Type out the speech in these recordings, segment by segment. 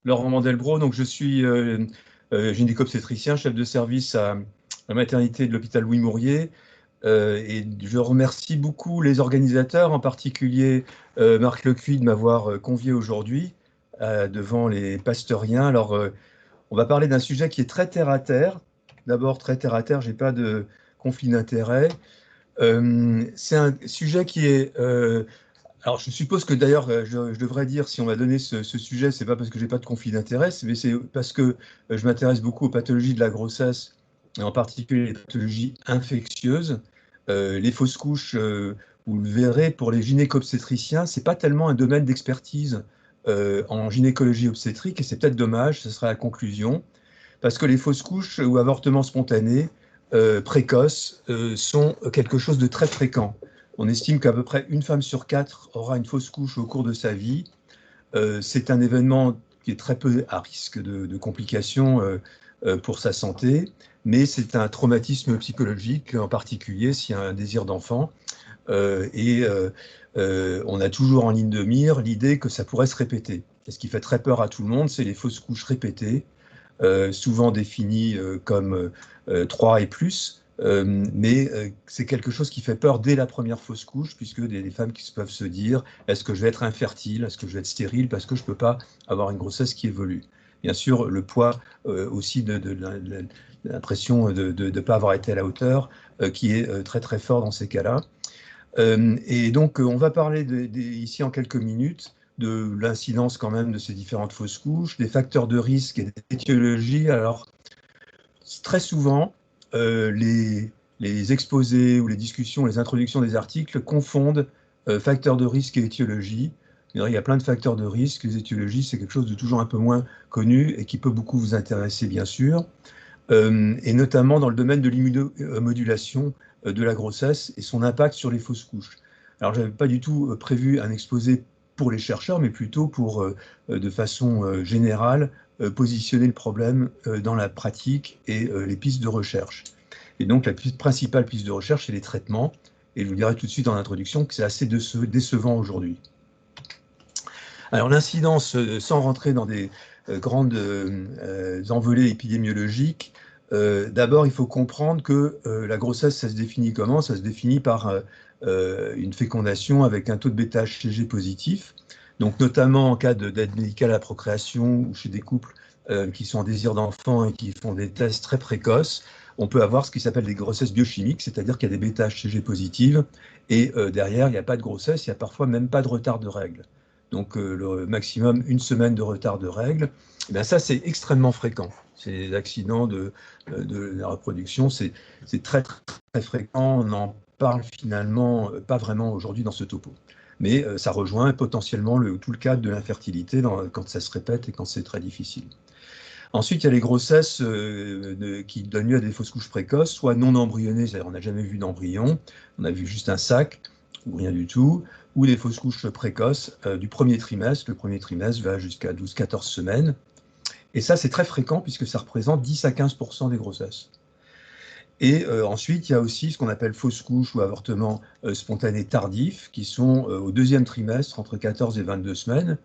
Laurent Mandelbrot, donc je suis gynéco-obstétricien, chef de service à la maternité de l'hôpital Louis Mourier. Et je remercie beaucoup les organisateurs, en particulier Marc Lecuy, de m'avoir convié aujourd'hui devant les pasteuriens. Alors, on va parler d'un sujet qui est très terre à terre. D'abord, très terre à terre, je n'ai pas de conflit d'intérêt. C'est un sujet qui est alors, je suppose que d'ailleurs, je devrais dire, si on m'a donné ce sujet, c'est pas parce que j'ai pas de conflit d'intérêt, mais c'est parce que je m'intéresse beaucoup aux pathologies de la grossesse, et en particulier les pathologies infectieuses. Les fausses couches, vous le verrez, pour les gynéco-obstétriciens, c'est pas tellement un domaine d'expertise en gynécologie obstétrique, et c'est peut-être dommage, ce sera la conclusion, parce que les fausses couches ou avortements spontanés précoces sont quelque chose de très fréquent. On estime qu'à peu près une femme sur quatre aura une fausse couche au cours de sa vie. C'est un événement qui est très peu à risque de complications pour sa santé, mais c'est un traumatisme psychologique, en particulier s'il y a un désir d'enfant. On a toujours en ligne de mire l'idée que ça pourrait se répéter. Et ce qui fait très peur à tout le monde, c'est les fausses couches répétées, souvent définies comme 3 et plus. Mais c'est quelque chose qui fait peur dès la première fausse couche, puisque des femmes qui peuvent se dire, est-ce que je vais être infertile, est-ce que je vais être stérile, parce que je ne peux pas avoir une grossesse qui évolue. Bien sûr, le poids aussi de l'impression de ne pas avoir été à la hauteur, qui est très très fort dans ces cas-là. Et donc, on va parler ici en quelques minutes de l'incidence quand même de ces différentes fausses couches, des facteurs de risque et des étiologies. Alors, très souvent, les exposés ou les discussions, les introductions des articles confondent facteurs de risque et étiologie. Il y a plein de facteurs de risque. Les étiologies, c'est quelque chose de toujours un peu moins connu et qui peut beaucoup vous intéresser, bien sûr, et notamment dans le domaine de l'immunomodulation de la grossesse et son impact sur les fausses couches. Alors, je n'avais pas du tout prévu un exposé pour les chercheurs, mais plutôt pour, de façon générale, positionner le problème dans la pratique et les pistes de recherche. Et donc, la principale piste de recherche, c'est les traitements. Et je vous dirai tout de suite en introduction que c'est assez décevant aujourd'hui. Alors, l'incidence, sans rentrer dans des grandes envolées épidémiologiques, d'abord, il faut comprendre que la grossesse, ça se définit comment? Ça se définit par une fécondation avec un taux de bêta-HCG positif. Donc, notamment en cas d'aide médicale à la procréation ou chez des couples qui sont en désir d'enfant et qui font des tests très précoces, on peut avoir ce qui s'appelle des grossesses biochimiques, c'est-à-dire qu'il y a des bêta-HCG positives et derrière, il n'y a pas de grossesse, il n'y a parfois même pas de retard de règles. Donc, le maximum, une semaine de retard de règles. Et bien ça, c'est extrêmement fréquent. Ces accidents de la reproduction, c'est très, très, très fréquent. On en parle finalement pas vraiment aujourd'hui dans ce topo. Mais ça rejoint potentiellement tout le cadre de l'infertilité quand ça se répète et quand c'est très difficile. Ensuite, il y a les grossesses qui donnent lieu à des fausses couches précoces, soit non embryonnées, c'est-à-dire on n'a jamais vu d'embryon, on a vu juste un sac, ou rien du tout, ou des fausses couches précoces du premier trimestre. Le premier trimestre va jusqu'à 12-14 semaines. Et ça, c'est très fréquent puisque ça représente 10 à 15% des grossesses. Et ensuite, il y a aussi ce qu'on appelle fausses couches ou avortements spontanés tardifs, qui sont au deuxième trimestre, entre 14 et 22 semaines.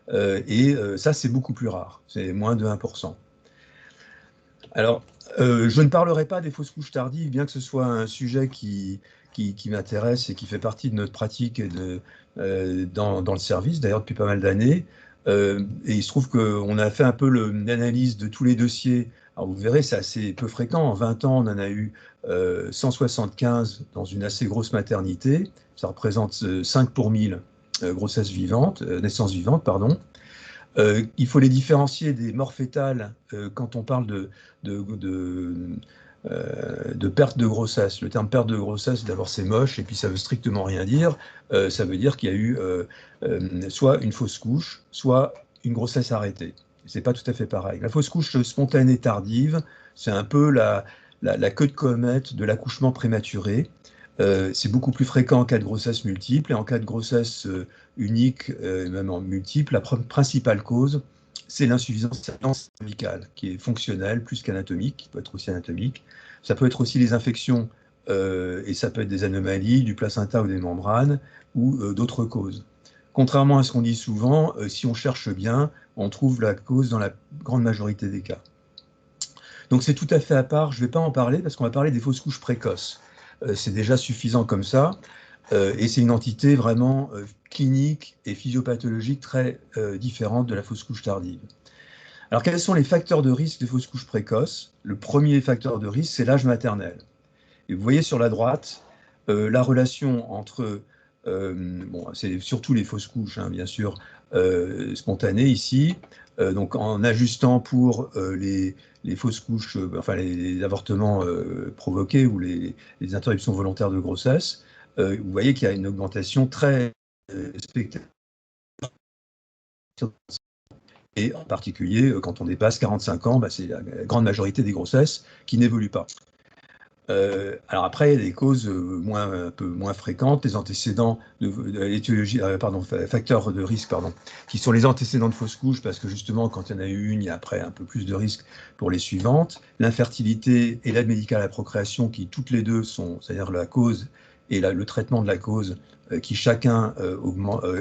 Ça, c'est beaucoup plus rare, c'est moins de 1%. Alors, je ne parlerai pas des fausses couches tardives, bien que ce soit un sujet qui m'intéresse et qui fait partie de notre pratique dans le service, d'ailleurs depuis pas mal d'années. Et il se trouve qu'on a fait un peu l'analyse de tous les dossiers. Alors vous verrez, c'est assez peu fréquent. En 20 ans, on en a eu 175 dans une assez grosse maternité. Ça représente 5 pour 1000 grossesses vivantes, naissances vivantes, pardon. Il faut les différencier des morts fœtales quand on parle de perte de grossesse. Le terme perte de grossesse, d'abord c'est moche et puis ça veut strictement rien dire. Ça veut dire qu'il y a eu soit une fausse couche, soit une grossesse arrêtée. C'est pas tout à fait pareil. La fausse couche spontanée tardive, c'est un peu la queue de comète de l'accouchement prématuré. C'est beaucoup plus fréquent en cas de grossesse multiple et en cas de grossesse unique, même en multiple, la principale cause, c'est l'insuffisance cervicale, qui est fonctionnelle plus qu'anatomique, qui peut être aussi anatomique. Ça peut être aussi les infections, et ça peut être des anomalies du placenta ou des membranes, ou d'autres causes. contrairement à ce qu'on dit souvent, si on cherche bien, on trouve la cause dans la grande majorité des cas. Donc c'est tout à fait à part, je ne vais pas en parler parce qu'on va parler des fausses couches précoces. C'est déjà suffisant comme ça, et c'est une entité vraiment clinique et physiopathologique très différente de la fausse couche tardive. Alors quels sont les facteurs de risque des fausses couches précoces? Le premier facteur de risque, c'est l'âge maternel. Et vous voyez sur la droite la relation entre, bon, c'est surtout les fausses couches, hein, bien sûr, spontanées ici, donc en ajustant pour les fausses couches, enfin les avortements provoqués ou les interruptions volontaires de grossesse, vous voyez qu'il y a une augmentation très spectaculaire. Et en particulier, quand on dépasse 45 ans, bah, c'est la grande majorité des grossesses qui n'évoluent pas. Alors après, il y a des causes un peu moins fréquentes, les antécédents l'étiologie, facteurs de risque, pardon, qui sont les antécédents de fausses couches, parce que justement, quand il y en a eu une, il y a après un peu plus de risques pour les suivantes. L'infertilité et l'aide médicale à la procréation, qui toutes les deux sont, c'est-à-dire la cause et le traitement de la cause, qui chacun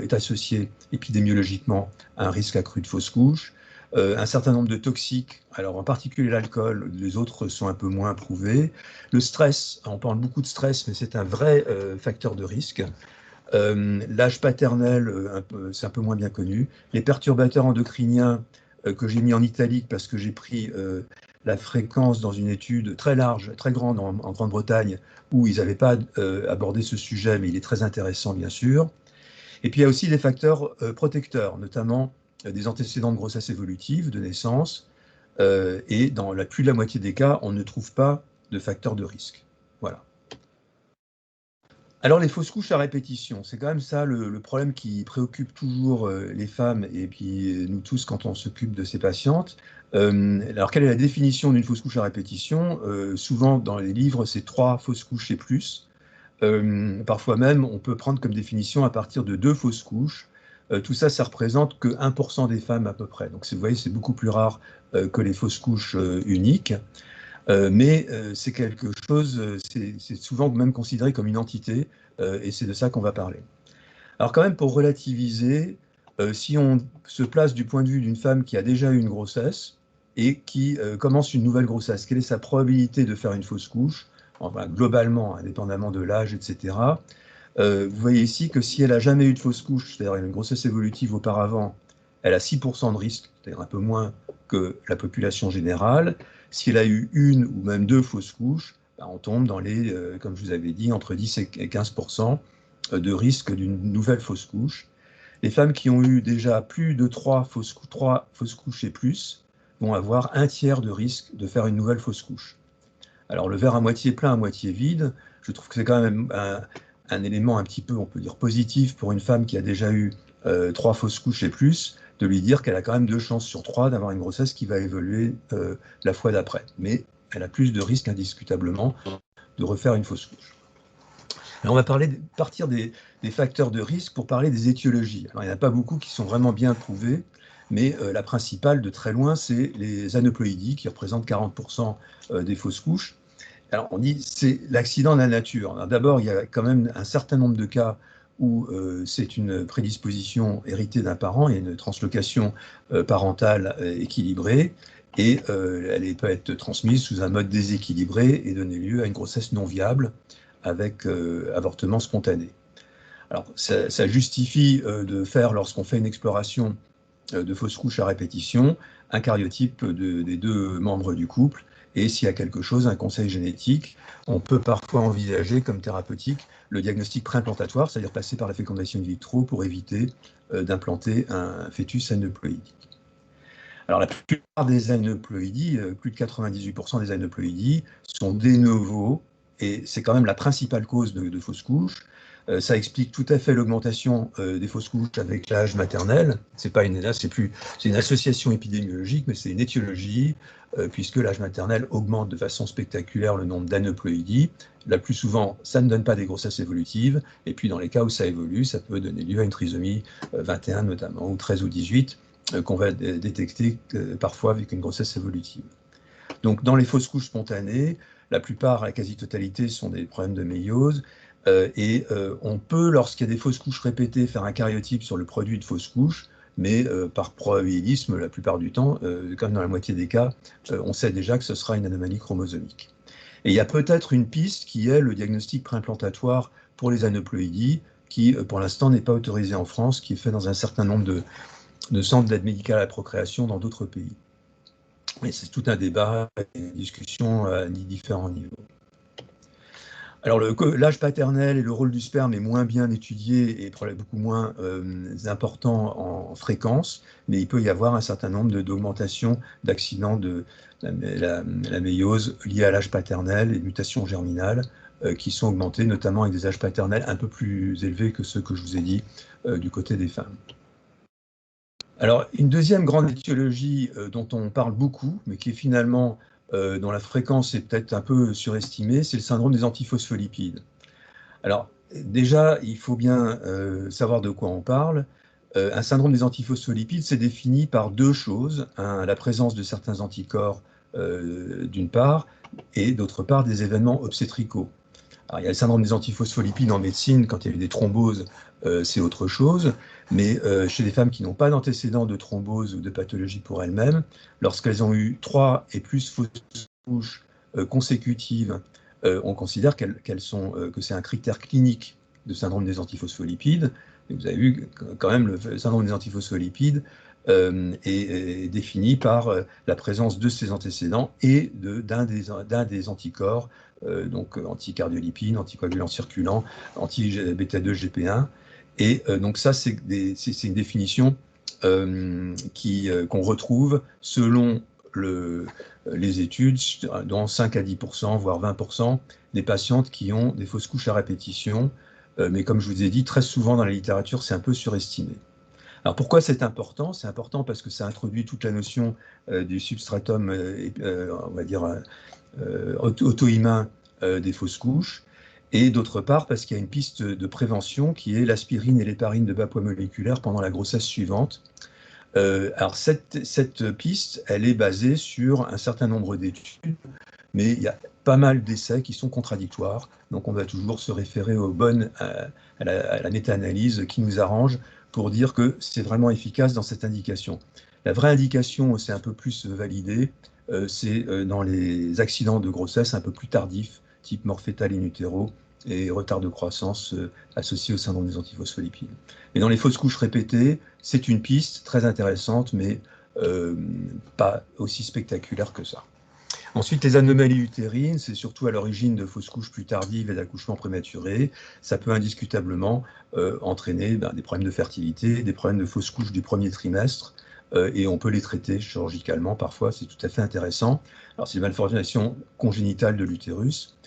est associé épidémiologiquement à un risque accru de fausses couches. Un certain nombre de toxiques, alors en particulier l'alcool, les autres sont un peu moins prouvés. Le stress, on parle beaucoup de stress, mais c'est un vrai facteur de risque. L'âge paternel, c'est un peu moins bien connu. Les perturbateurs endocriniens que j'ai mis en italique parce que j'ai pris la fréquence dans une étude très large, très grande en Grande-Bretagne, où ils n'avaient pas abordé ce sujet, mais il est très intéressant, bien sûr. Et puis il y a aussi des facteurs protecteurs, notamment des antécédents de grossesse évolutive, de naissance, et dans plus de la moitié des cas, on ne trouve pas de facteurs de risque. Voilà. Alors les fausses couches à répétition, c'est quand même ça le problème qui préoccupe toujours les femmes et puis nous tous quand on s'occupe de ces patientes. Alors quelle est la définition d'une fausse couche à répétition? Souvent dans les livres, c'est 3 fausses couches et plus. Parfois même, on peut prendre comme définition à partir de 2 fausses couches. Tout ça, ça représente que 1% des femmes à peu près. Donc vous voyez, c'est beaucoup plus rare que les fausses couches uniques. Mais c'est quelque chose, c'est souvent même considéré comme une entité, et c'est de ça qu'on va parler. Alors quand même, pour relativiser, si on se place du point de vue d'une femme qui a déjà eu une grossesse et qui commence une nouvelle grossesse, quelle est sa probabilité de faire une fausse couche? Enfin, globalement, indépendamment de l'âge, etc. Vous voyez ici que si elle n'a jamais eu de fausse couche, c'est-à-dire une grossesse évolutive auparavant, elle a 6% de risque, c'est-à-dire un peu moins que la population générale. Si elle a eu une ou même 2 fausses couches, ben on tombe dans les, comme je vous avais dit, entre 10 et 15% de risque d'une nouvelle fausse couche. Les femmes qui ont eu déjà plus de 3 fausses couches et plus vont avoir un tiers de risque de faire une nouvelle fausse couche. Alors le verre à moitié plein, à moitié vide, je trouve que c'est quand même un élément un petit peu, on peut dire, positif pour une femme qui a déjà eu 3 fausses couches et plus, de lui dire qu'elle a quand même 2 chances sur 3 d'avoir une grossesse qui va évoluer la fois d'après. Mais elle a plus de risques indiscutablement de refaire une fausse couche. Alors on va partir des facteurs de risque pour parler des étiologies. Alors il n'y en a pas beaucoup qui sont vraiment bien prouvées, mais la principale de très loin, c'est les aneuploïdies qui représentent 40% des fausses couches. Alors on dit c'est l'accident de la nature. D'abord, il y a quand même un certain nombre de cas où c'est une prédisposition héritée d'un parent, il y a une translocation parentale équilibrée, et elle peut être transmise sous un mode déséquilibré et donner lieu à une grossesse non viable avec avortement spontané. Alors ça justifie de faire, lorsqu'on fait une exploration de fausses couches à répétition, un cariotype des 2 membres du couple, et s'il y a quelque chose, un conseil génétique. On peut parfois envisager comme thérapeutique le diagnostic préimplantatoire, c'est-à-dire passer par la fécondation in vitro pour éviter d'implanter un fœtus aneuploïdique. Alors la plupart des aneuploïdies, plus de 98% des aneuploïdies, sont de novo, et c'est quand même la principale cause de fausses couches. Ça explique tout à fait l'augmentation des fausses couches avec l'âge maternel. C'est une association épidémiologique, mais c'est une étiologie, puisque l'âge maternel augmente de façon spectaculaire le nombre d'aneuploïdies. La plus souvent, ça ne donne pas des grossesses évolutives, et puis dans les cas où ça évolue, ça peut donner lieu à une trisomie 21 notamment, ou 13 ou 18, qu'on va détecter parfois avec une grossesse évolutive. Donc dans les fausses couches spontanées, la plupart, la quasi-totalité, sont des problèmes de méiose. On peut, lorsqu'il y a des fausses couches répétées, faire un karyotype sur le produit de fausses couches, mais par probabilisme, la plupart du temps, comme dans la moitié des cas, on sait déjà que ce sera une anomalie chromosomique. Et il y a peut-être une piste qui est le diagnostic préimplantatoire pour les aneuploïdies, qui pour l'instant n'est pas autorisé en France, qui est fait dans un certain nombre de centres d'aide médicale à la procréation dans d'autres pays. Et c'est tout un débat et une discussion à différents niveaux. Alors l'âge paternel et le rôle du sperme est moins bien étudié et beaucoup moins important en fréquence, mais il peut y avoir un certain nombre d'augmentations d'accidents de la méiose liées à l'âge paternel et mutations germinales qui sont augmentées, notamment avec des âges paternels un peu plus élevés que ceux que je vous ai dit du côté des femmes. Alors, une deuxième grande étiologie dont on parle beaucoup, mais qui est finalement dont la fréquence est peut-être un peu surestimée, c'est le syndrome des antiphospholipides. Alors, déjà, il faut bien savoir de quoi on parle. Un syndrome des antiphospholipides, c'est défini par deux choses. La présence de certains anticorps, d'une part, et d'autre part, des événements obstétricaux. Alors, il y a le syndrome des antiphospholipides en médecine, quand il y a eu des thromboses, c'est autre chose. Mais chez les femmes qui n'ont pas d'antécédents de thrombose ou de pathologie pour elles-mêmes, lorsqu'elles ont eu 3 et plus fausses couches consécutives, on considère que c'est un critère clinique de syndrome des antiphospholipides. Et vous avez vu quand même le syndrome des antiphospholipides est défini par la présence de ces antécédents et d'un des anticorps, donc anticardiolipine, anticoagulant circulant, anti-bêta-2 GP1. Et donc ça, c'est une définition qu'on retrouve selon les études dans 5 à 10%, voire 20% des patientes qui ont des fausses couches à répétition. Mais comme je vous ai dit, très souvent dans la littérature, c'est un peu surestimé. Alors pourquoi c'est important? C'est important parce que ça introduit toute la notion du substratum, on va dire, auto-immun des fausses couches. Et d'autre part, parce qu'il y a une piste de prévention qui est l'aspirine et l'héparine de bas poids moléculaire pendant la grossesse suivante. Alors cette piste, elle est basée sur un certain nombre d'études, mais il y a pas mal d'essais qui sont contradictoires. Donc on va toujours se référer à la méta-analyse qui nous arrange pour dire que c'est vraiment efficace dans cette indication. La vraie indication, c'est un peu plus validé, c'est dans les accidents de grossesse un peu plus tardifs, type mort fœtale in utero et retard de croissance associé au syndrome des antiphospholipides. Mais dans les fausses couches répétées, c'est une piste très intéressante, mais pas aussi spectaculaire que ça. Ensuite, les anomalies utérines, c'est surtout à l'origine de fausses couches plus tardives et d'accouchements prématurés. Ça peut indiscutablement entraîner des problèmes de fertilité, des problèmes de fausses couches du premier trimestre, et on peut les traiter chirurgicalement parfois, c'est tout à fait intéressant. Alors, c'est une malformation congénitale de l'utérus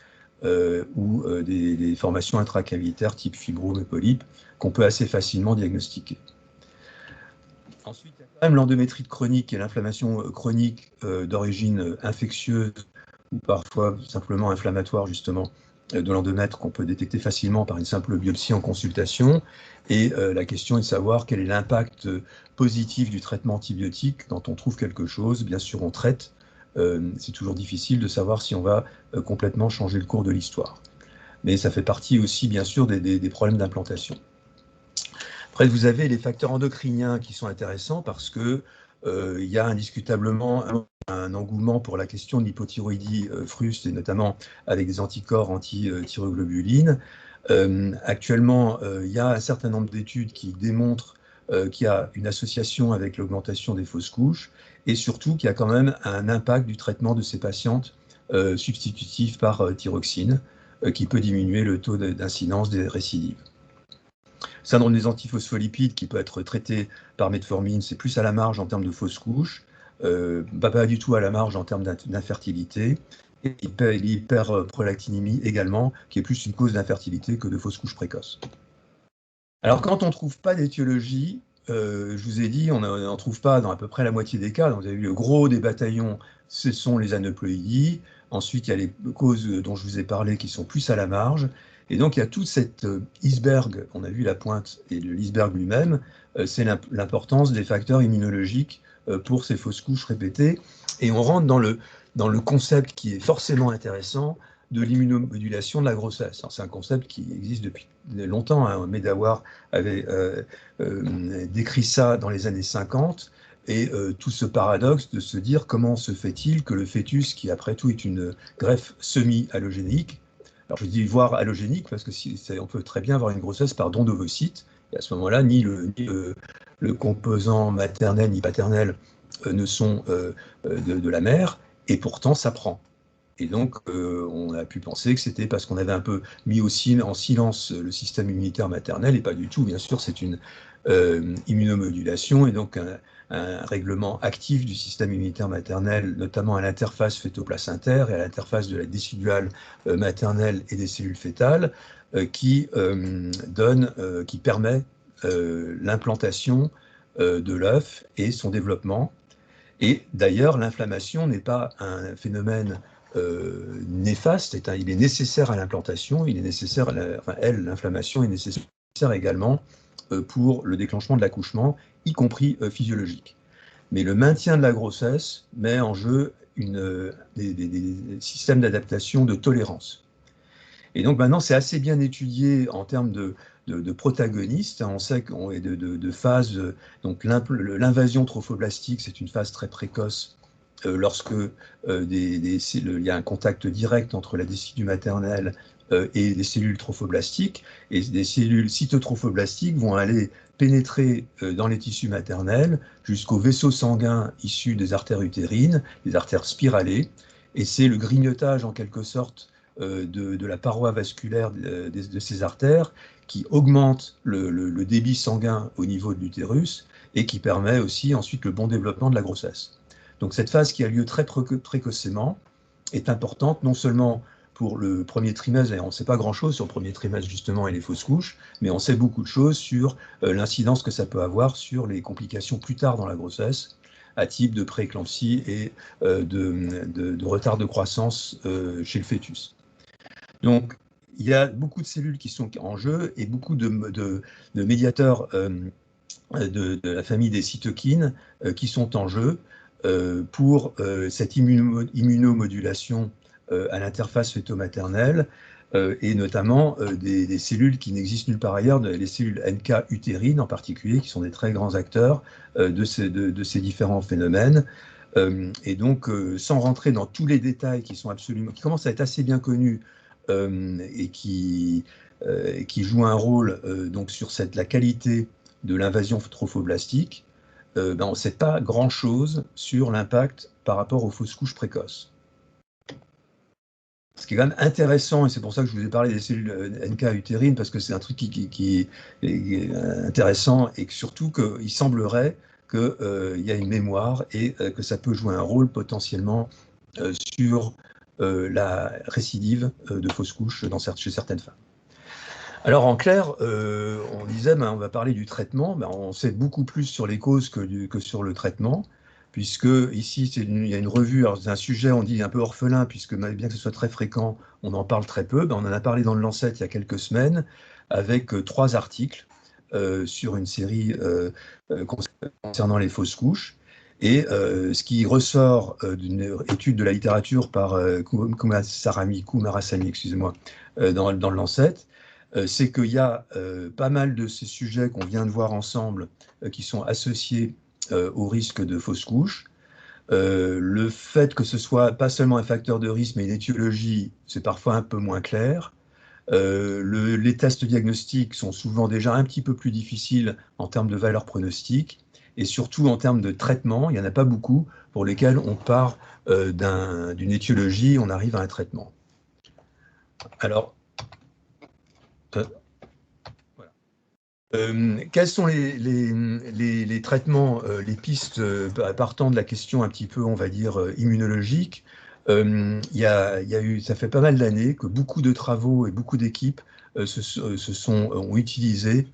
ou des formations intracavitaires type fibrome et polype qu'on peut assez facilement diagnostiquer. Ensuite, il y a quand même l'endométrite chronique et l'inflammation chronique d'origine infectieuse ou parfois simplement inflammatoire justement de l'endomètre qu'on peut détecter facilement par une simple biopsie en consultation. Et la question est de savoir quel est l'impact positif du traitement antibiotique quand on trouve quelque chose. Bien sûr, on traite. C'est toujours difficile de savoir si on va complètement changer le cours de l'histoire. Mais ça fait partie aussi, bien sûr, des problèmes d'implantation. Après, vous avez les facteurs endocriniens qui sont intéressants parce que il y a indiscutablement un engouement pour la question de l'hypothyroïdie fruste, et notamment avec des anticorps anti-thyroglobulines. Actuellement, il y a un certain nombre d'études qui démontrent qu'il y a une association avec l'augmentation des fausses couches et surtout qu'il y a quand même un impact du traitement de ces patientes substitutif par thyroxine qui peut diminuer le taux d'incidence des récidives. Syndrome des antiphospholipides qui peut être traité par metformine, c'est plus à la marge en termes de fausses couches, pas du tout à la marge en termes d'infertilité, et l'hyperprolactinémie également, qui est plus une cause d'infertilité que de fausses couches précoces. Alors quand on ne trouve pas d'étiologie, je vous ai dit, on n'en trouve pas dans à peu près la moitié des cas. Donc, vous avez vu le gros des bataillons, ce sont les aneuploïdies. Ensuite, il y a les causes dont je vous ai parlé qui sont plus à la marge. Et donc, il y a toute cette iceberg, on a vu la pointe et l'iceberg lui-même, c'est l'importance des facteurs immunologiques pour ces fausses couches répétées. Et on rentre dans le concept qui est forcément intéressant, de l'immunomodulation de la grossesse. C'est un concept qui existe depuis longtemps, hein. Medawar avait décrit ça dans les années 50, et tout ce paradoxe de se dire comment se fait-il que le fœtus, qui après tout est une greffe semi-allogénique, alors je dis voire allogénique parce que on peut très bien avoir une grossesse par don d'ovocytes, et à ce moment-là, ni le composant maternel ni paternel ne sont de la mère, et pourtant ça prend. Et donc, on a pu penser que c'était parce qu'on avait un peu mis en silence le système immunitaire maternel, et pas du tout. Bien sûr, c'est une immunomodulation, et donc un règlement actif du système immunitaire maternel, notamment à l'interface fœto-placentaire et à l'interface de la décidduale maternelle et des cellules fœtales, qui permet l'implantation de l'œuf et son développement. Et d'ailleurs, l'inflammation n'est pas un phénomène néfaste, il est nécessaire à l'implantation, l'inflammation est nécessaire également pour le déclenchement de l'accouchement, y compris physiologique. Mais le maintien de la grossesse met en jeu des systèmes d'adaptation de tolérance. Et donc maintenant, c'est assez bien étudié en termes de protagonistes. On sait qu'on est de phases. Donc l'invasion trophoblastique, c'est une phase très précoce lorsque il y a un contact direct entre la décidue maternelle et des cellules trophoblastiques. Et des cellules cytotrophoblastiques vont aller pénétrer dans les tissus maternels jusqu'aux vaisseaux sanguins issus des artères utérines, des artères spiralées. Et c'est le grignotage en quelque sorte de la paroi vasculaire de ces artères qui augmente le débit sanguin au niveau de l'utérus et qui permet aussi ensuite le bon développement de la grossesse. Donc cette phase qui a lieu très précocement est importante non seulement pour le premier trimestre, et on ne sait pas grand-chose sur le premier trimestre justement et les fausses couches, mais on sait beaucoup de choses sur l'incidence que ça peut avoir sur les complications plus tard dans la grossesse, à type de prééclampsie et de retard de croissance chez le fœtus. Donc, il y a beaucoup de cellules qui sont en jeu et beaucoup de médiateurs de la famille des cytokines qui sont en jeu pour cette immunomodulation à l'interface fœto-maternelle et notamment des cellules qui n'existent nulle part ailleurs, les cellules NK utérines en particulier, qui sont des très grands acteurs de ces différents phénomènes. Et donc, sans rentrer dans tous les détails qui commencent à être assez bien connus et qui joue un rôle donc sur la qualité de l'invasion trophoblastique, on ne sait pas grand-chose sur l'impact par rapport aux fausses couches précoces. Ce qui est quand même intéressant, et c'est pour ça que je vous ai parlé des cellules NK utérines, parce que c'est un truc qui est intéressant, et que surtout qu'il semblerait qu'il y a une mémoire et que ça peut jouer un rôle potentiellement sur la récidive de fausses couches chez certaines femmes. Alors en clair, on disait, on va parler du traitement, on sait beaucoup plus sur les causes que sur le traitement, puisque ici il y a une revue, alors c'est un sujet on dit un peu orphelin, puisque bien que ce soit très fréquent, on en parle très peu. On en a parlé dans le Lancet il y a quelques semaines, avec 3 articles sur une série concernant les fausses couches. Et ce qui ressort d'une étude de la littérature par Kumarasamy, excusez-moi, dans le Lancet, c'est qu'il y a pas mal de ces sujets qu'on vient de voir ensemble qui sont associés au risque de fausses couches. Le fait que ce soit pas seulement un facteur de risque, mais une étiologie, c'est parfois un peu moins clair. Les tests diagnostiques sont souvent déjà un petit peu plus difficiles en termes de valeur pronostique, et surtout en termes de traitement, il n'y en a pas beaucoup pour lesquels on part d'une étiologie, on arrive à un traitement. Alors, voilà. Quels sont les traitements, les pistes partant de la question un petit peu, on va dire, immunologique? Ça fait pas mal d'années que beaucoup de travaux et beaucoup d'équipes ont utilisé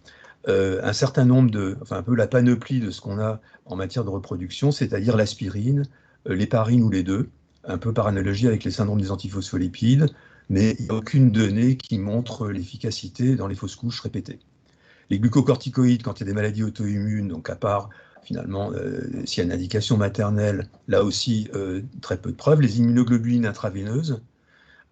un certain nombre un peu la panoplie de ce qu'on a en matière de reproduction, c'est-à-dire l'aspirine, l'héparine ou les deux, un peu par analogie avec les syndromes des antiphospholipides, mais il n'y a aucune donnée qui montre l'efficacité dans les fausses couches répétées. Les glucocorticoïdes, quand il y a des maladies auto-immunes, donc à part finalement s'il y a une indication maternelle, là aussi très peu de preuves. Les immunoglobulines intraveineuses,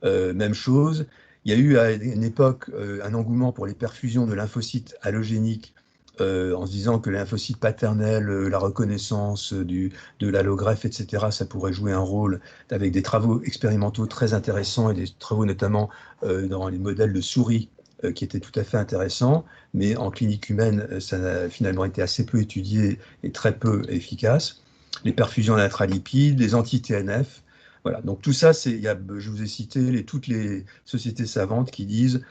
même chose. Il y a eu à une époque un engouement pour les perfusions de lymphocytes allogéniques en se disant que les lymphocytes paternels, la reconnaissance de l'allogreffe, etc., ça pourrait jouer un rôle avec des travaux expérimentaux très intéressants et des travaux notamment dans les modèles de souris qui étaient tout à fait intéressants, mais en clinique humaine, ça a finalement été assez peu étudié et très peu efficace. Les perfusions d'intralipides, les anti-TNF, voilà, donc tout ça, je vous ai cité toutes les sociétés savantes qui disent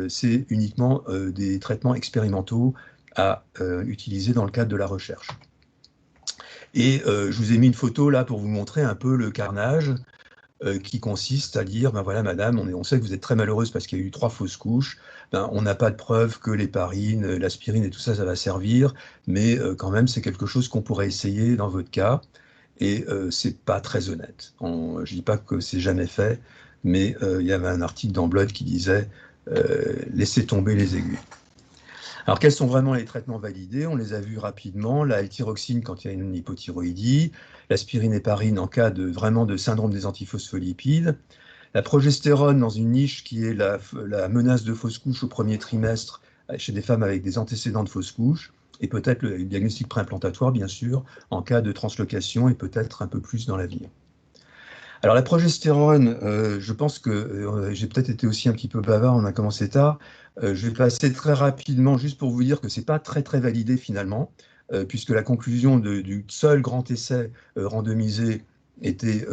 c'est uniquement des traitements expérimentaux à utiliser dans le cadre de la recherche. Et je vous ai mis une photo là pour vous montrer un peu le carnage qui consiste à dire, ben voilà madame, on sait que vous êtes très malheureuse parce qu'il y a eu 3 fausses couches, ben, on n'a pas de preuve que l'héparine, l'aspirine et tout ça, ça va servir, mais quand même c'est quelque chose qu'on pourrait essayer dans votre cas, et c'est pas très honnête. Je dis pas que c'est jamais fait, mais il y avait un article dans Blood qui disait laissez tomber les aiguilles. Alors, quels sont vraiment les traitements validés? On les a vus rapidement. La L-tyroxine quand il y a une hypothyroïdie, l'aspirine héparine en cas vraiment de syndrome des antiphospholipides, la progestérone dans une niche qui est la menace de fausse couche au premier trimestre chez des femmes avec des antécédents de fausse couche, et peut-être le diagnostic préimplantatoire, bien sûr, en cas de translocation et peut-être un peu plus dans l'avenir. Alors la progestérone, je pense que j'ai peut-être été aussi un petit peu bavard, on a commencé tard. Je vais passer très rapidement juste pour vous dire que ce n'est pas très très validé finalement, puisque la conclusion du seul grand essai randomisé était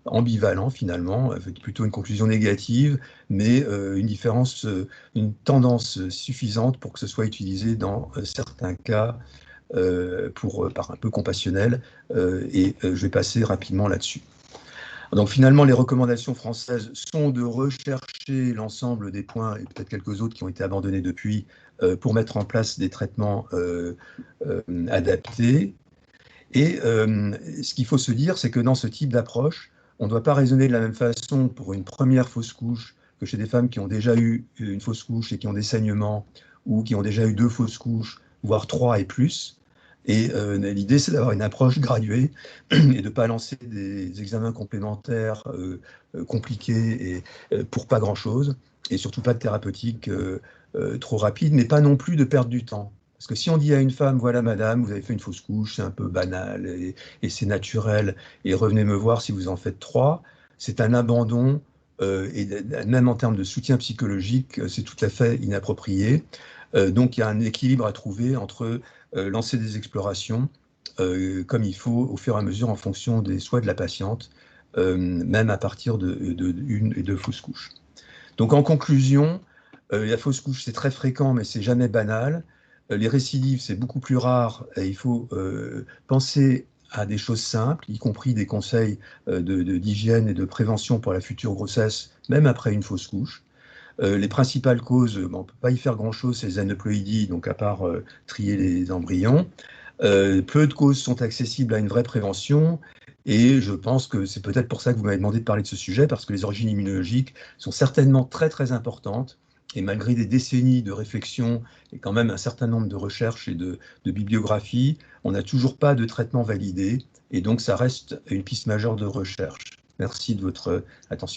ambivalent finalement, avec plutôt une conclusion négative, mais une tendance suffisante pour que ce soit utilisé dans certains cas par un peu compassionnel, et je vais passer rapidement là-dessus. Donc finalement, les recommandations françaises sont de rechercher l'ensemble des points, et peut-être quelques autres qui ont été abandonnés depuis, pour mettre en place des traitements adaptés. Et ce qu'il faut se dire, c'est que dans ce type d'approche, on ne doit pas raisonner de la même façon pour une première fausse couche que chez des femmes qui ont déjà eu une fausse couche et qui ont des saignements, ou qui ont déjà eu 2 fausses couches, voire 3 et plus. Et l'idée, c'est d'avoir une approche graduée et de ne pas lancer des examens complémentaires compliqués et pour pas grand-chose, et surtout pas de thérapeutique trop rapide, mais pas non plus de perdre du temps. Parce que si on dit à une femme, voilà madame, vous avez fait une fausse couche, c'est un peu banal et c'est naturel, et revenez me voir si vous en faites 3, c'est un abandon, et même en termes de soutien psychologique, c'est tout à fait inapproprié. Donc il y a un équilibre à trouver entre lancer des explorations comme il faut au fur et à mesure en fonction des souhaits de la patiente, même à partir de 1 et 2 fausses couches. Donc en conclusion, la fausse couche c'est très fréquent mais c'est jamais banal. Les récidives c'est beaucoup plus rare et il faut penser à des choses simples, y compris des conseils d'hygiène et de prévention pour la future grossesse, même après une fausse couche. Les principales causes, on ne peut pas y faire grand-chose, c'est les aneuploïdies, donc à part trier les embryons. Peu de causes sont accessibles à une vraie prévention, et je pense que c'est peut-être pour ça que vous m'avez demandé de parler de ce sujet, parce que les origines immunologiques sont certainement très très importantes, et malgré des décennies de réflexion et quand même un certain nombre de recherches et de bibliographies, on n'a toujours pas de traitement validé, et donc ça reste une piste majeure de recherche. Merci de votre attention.